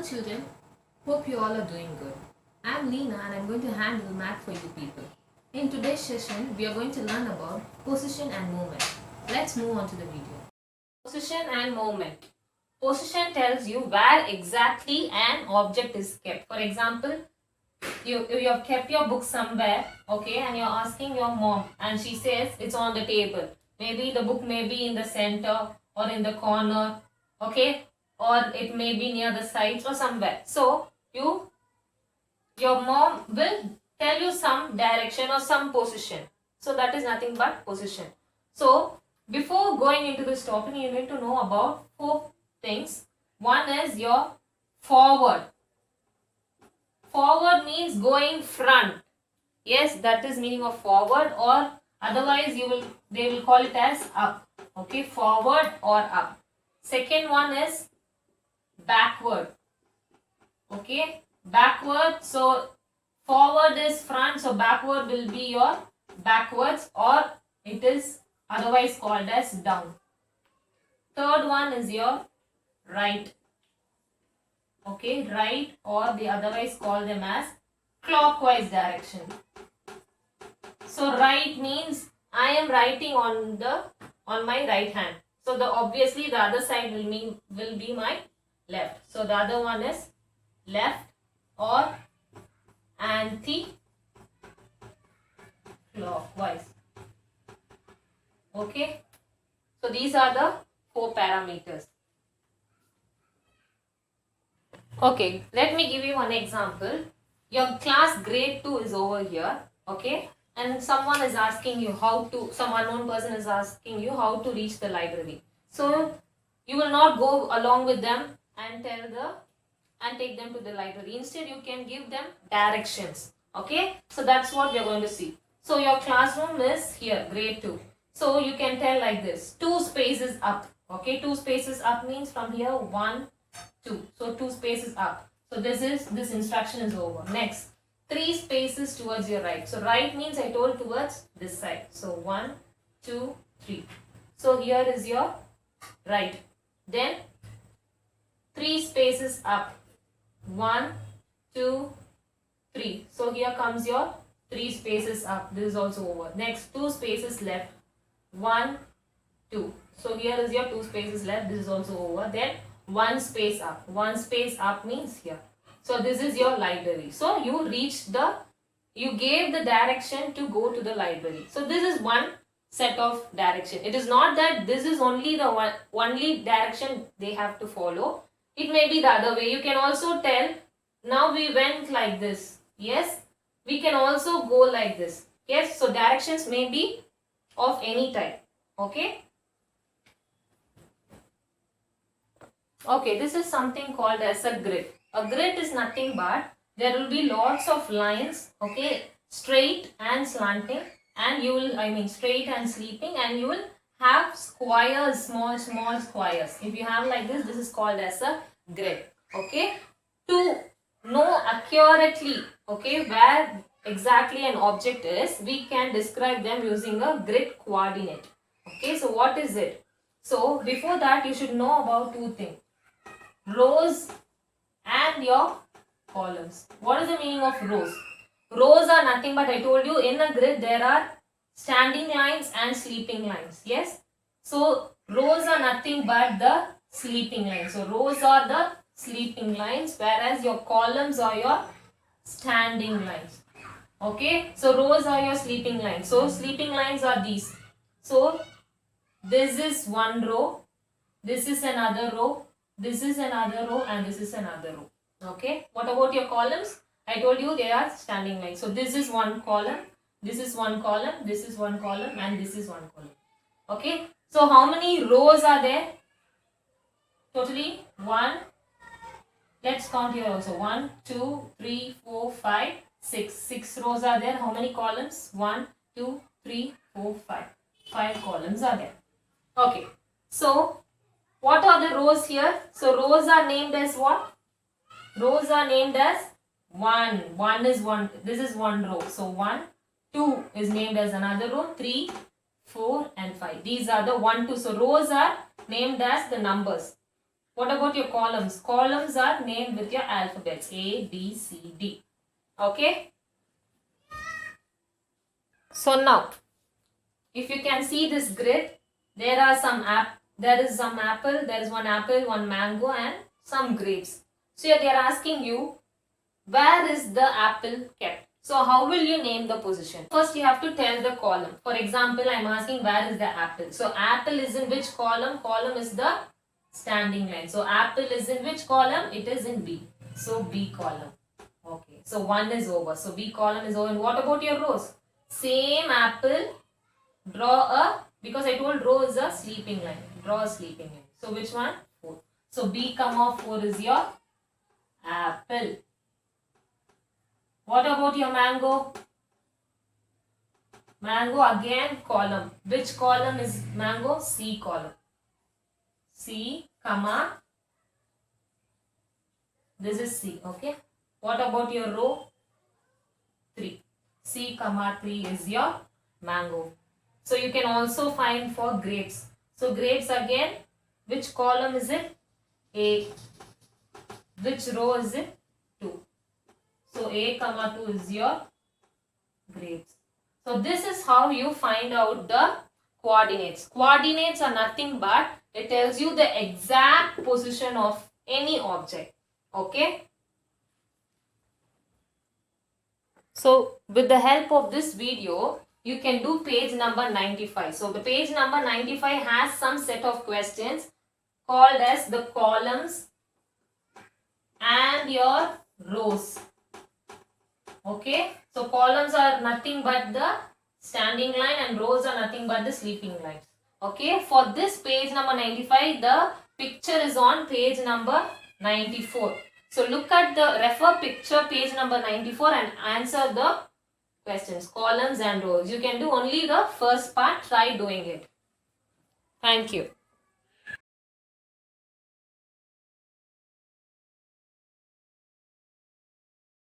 children, hope you all are doing good. I'm Leena and I'm going to handle math for you people. In today's session, we are going to learn about position and movement. Let's move on to the video. Position and movement. Position tells you where exactly an object is kept. For example, you have kept your book somewhere, okay, and you're asking your mom and she says it's on the table. Maybe the book may be in the center or in the corner, okay, or it may be near the sides or somewhere. So your mom will tell you some direction or some position. So that is nothing but position. So before going into this topic, you need to know about 4 things. One is your forward. Forward means going front. Yes, that is meaning of forward, or otherwise they will call it as up. Okay, forward or up. Second one is backward. Okay, backward. So forward is front, so backward will be your backwards, or it is otherwise called as down. Third one is your right. Okay, right, or they otherwise call them as clockwise direction. So right means I am writing on my right hand. So obviously the other side will be my left. So the other one is left or anti-clockwise. Okay. So these are the 4 parameters. Okay, let me give you one example. Your class grade 2 is over here. Okay. And someone is asking you some unknown person is asking you how to reach the library. So you will not go along with them and take them to the library. Instead, you can give them directions. Okay, so that's what we are going to see. So your classroom is here, grade 2. So you can tell like this: 2 spaces up. Okay, 2 spaces up means from here 1, 2. So 2 spaces up. So this instruction is over. Next, 3 spaces towards your right. So right means I told towards this side. So 1, 2, 3. So here is your right. Then 3 spaces up. 1, 2, 3. So here comes your 3 spaces up. This is also over. Next, 2 spaces left. 1, 2. So here is your 2 spaces left. This is also over. Then 1 space up. 1 space up means here. So this is your library. So you gave the direction to go to the library. So this is one set of direction. It is not that this is only the only direction they have to follow. It may be the other way. You can also tell, now we went like this. Yes, we can also go like this. Yes, so directions may be of any type. Okay. Okay, this is something called as a grid. A grid is nothing but there will be lots of lines, okay, straight and slanting, and straight and sleeping, and you will have squares, small squares. If you have like this is called as a grid. Okay, to know accurately, okay, where exactly an object is, we can describe them using a grid coordinate. Okay, so what is it? So before that, you should know about 2 things: rows and your columns. What is the meaning of rows? Rows are nothing but, I told you, in a grid there are standing lines and sleeping lines. Yes. So rows are nothing but the sleeping lines. So rows are the sleeping lines, whereas your columns are your standing lines. Okay. So rows are your sleeping lines. So sleeping lines are these. So this is one row. This is another row. This is another row, and this is another row. Okay. What about your columns? I told you they are standing lines. So this is one column, this is one column, this is one column, and this is one column. Okay. So how many rows are there? Totally 1. Let's count here also. 1, 2, 3, 4, 5, 6. 6 rows are there. How many columns? 1, 2, 3, 4, 5. 5 columns are there. Okay. So what are the rows here? So rows are named as what? Rows are named as 1. 1 is 1. This is one row. So 1, 2 is named as another row. 3, 4 and 5. These are the 1, 2. So rows are named as the numbers. What about your columns? Columns are named with your alphabets A, B, C, D. Okay. So now, if you can see this grid, there is some apple, there is one apple, one mango and some grapes. So they are asking you, where is the apple kept? So how will you name the position? First you have to tell the column. For example, I am asking where is the apple. So apple is in which column? Column is the standing line. So apple is in which column? It is in B. So B column. Okay. So 1 is over. So B column is over. And what about your rows? Same apple. Draw a, because I told row is a sleeping line. Draw a sleeping line. So which one? 4. So B comma 4 is your apple. What about your mango? Mango again column. Which column is mango? C column. C comma. This is C. Okay. What about your row? 3. C comma 3 is your mango. So you can also find for grapes. So grapes again, which column is it? A. Which row is it? 2. So A comma 2 is your grapes. So this is how you find out the coordinates. Coordinates are nothing but it tells you the exact position of any object. Okay. So with the help of this video, you can do page number 95. So the page number 95 has some set of questions called as the columns and your rows. Okay. So columns are nothing but the standing line and rows are nothing but the sleeping lines. Okay. For this page number 95, the picture is on page number 94. So look at the refer picture page number 94 and answer the questions, columns and rows. You can do only the first part. Try doing it. Thank you.